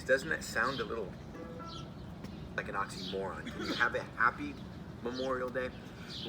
Doesn't that sound a little like an oxymoron? Can you have a happy Memorial Day?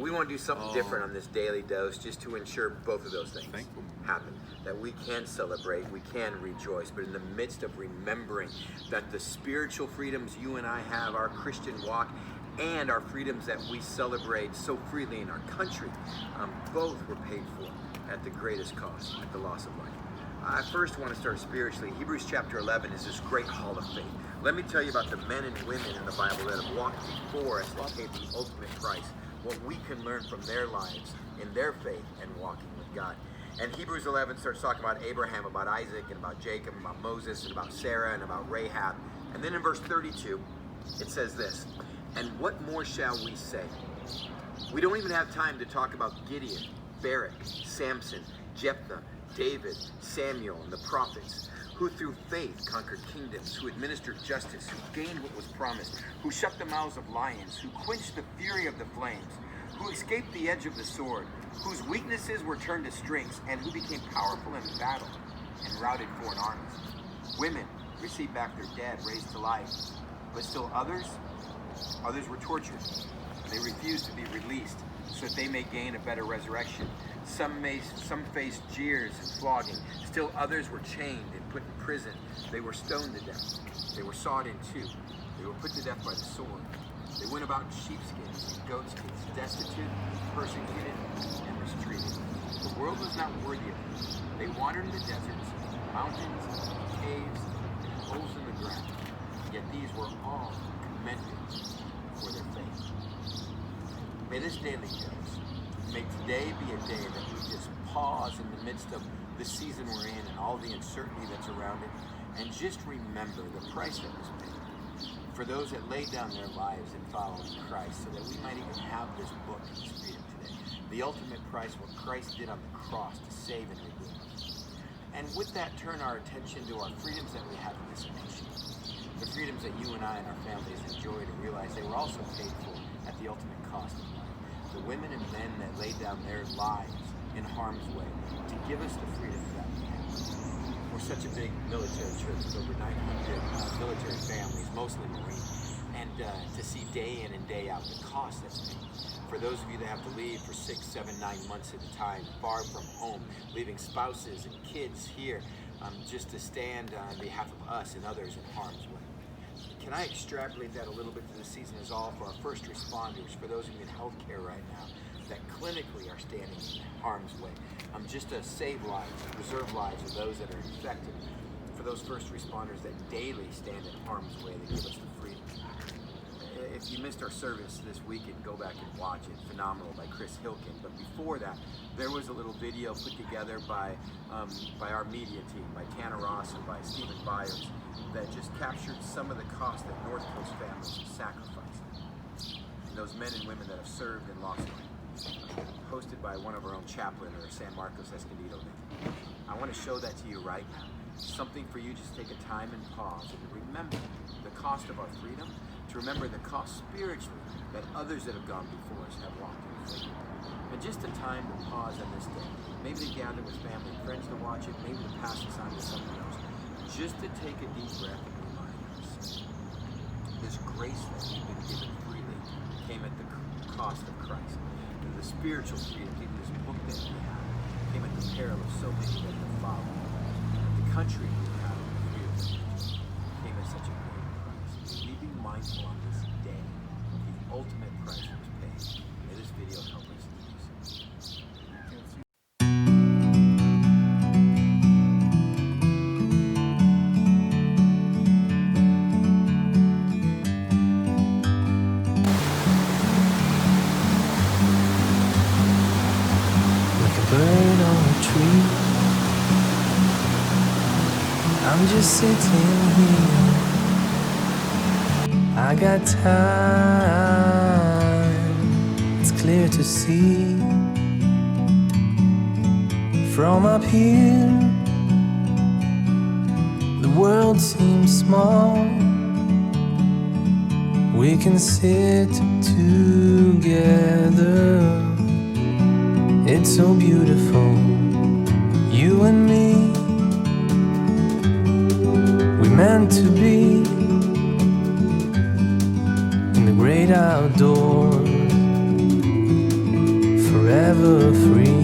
We want to do something different on this daily dose just to ensure both of those things happen. That we can celebrate, we can rejoice, but in the midst of remembering that the spiritual freedoms you and I have, our Christian walk, and our freedoms that we celebrate so freely in our country, both were paid for at the greatest cost, at the loss of life. I first want to start spiritually. Hebrews chapter 11 is this great hall of faith. Let me tell you about the men and women in the Bible that have walked before us that paid the ultimate price, what we can learn from their lives in their faith and walking with God. And Hebrews 11 starts talking about Abraham, about Isaac, and about Jacob, about Moses, and about Sarah, and about Rahab. And then in verse 32, it says this, "And what more shall we say? We don't even have time to talk about Gideon, Barak, Samson, Jephthah, David, Samuel, and the prophets, who through faith conquered kingdoms, who administered justice, who gained what was promised, who shut the mouths of lions, who quenched the fury of the flames, who escaped the edge of the sword, whose weaknesses were turned to strengths, and who became powerful in battle and routed foreign armies. Women received back their dead, raised to life, but still others were tortured. They refused to be released so that they may gain a better resurrection. Some faced jeers and flogging. Still others were chained and put in prison. They were stoned to death. They were sawed in two. They were put to death by the sword. They went about in sheepskins and goatskins, destitute, persecuted, and mistreated. The world was not worthy of them. They wandered in the deserts, mountains, caves, and holes in the ground. Yet these were all commended for their faith. May this daily dose, may today be a day that we just pause in the midst of the season we're in and all the uncertainty that's around it, and just remember the price that was paid for those that laid down their lives in following Christ, so that we might even have this book and this freedom today. The ultimate price, what Christ did on the cross to save and redeem us. And with that, turn our attention to our freedoms that we have in this nation. The freedoms that you and I and our families enjoy, to realize they were also paid for at the ultimate cost of life. The women and men that laid down their lives in harm's way to give us the freedoms that we have. We're such a big military church with over 900 military families, mostly Marine, and to see day in and day out the cost that's paid. For those of you that have to leave for 6, 7, 9 months at a time, far from home, leaving spouses and kids here, just to stand on behalf of us and others in harm's way. Can I extrapolate that a little bit to the season as all for our first responders, for those of you in healthcare right now that clinically are standing in harm's way, just to save lives, preserve lives of those that are infected, for those first responders that daily stand in harm's way, that give us the freedom. If you missed our service this weekend, go back and watch it. Phenomenal, by Chris Hilkin. But before that, there was a little video put together by our media team, by Tanner Ross and by Stephen Byers, that just captured some of the cost that North Coast families have sacrificed. And those men and women that have served and lost life. Hosted by one of our own chaplain, or San Marcos Escondido. I want to show that to you right now. Something for you, just take a time and pause and remember the cost of our freedom, to remember the cost spiritually that others that have gone before us have walked in freedom. And just a time to pause on this day. Maybe to gather with family and friends to watch it, maybe to pass this on to someone else. Just to take a deep breath and remind us this grace that we've been given freely came at the cost of Christ. And the spiritual freedom, even this book that we have, came at the peril of so many that have followed. The country we have, freedom, came at such a great price. May we be mindful on this day of the ultimate price that was paid. May this video help us to do so. Bird on a tree, I'm just sitting here. I got time, it's clear to see. From up here, the world seems small. We can sit together. It's so beautiful, you and me. We meant to be in the great outdoors, forever free.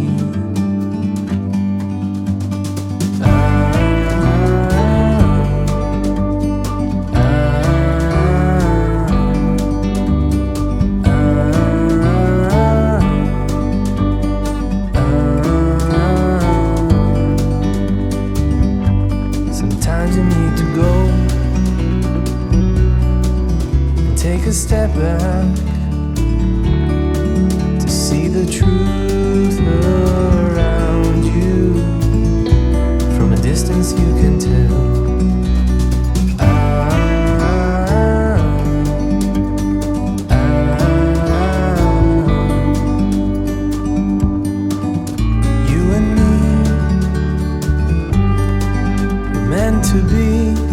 Take a step back to see the truth around you. From a distance you can tell. You and me, we're meant to be.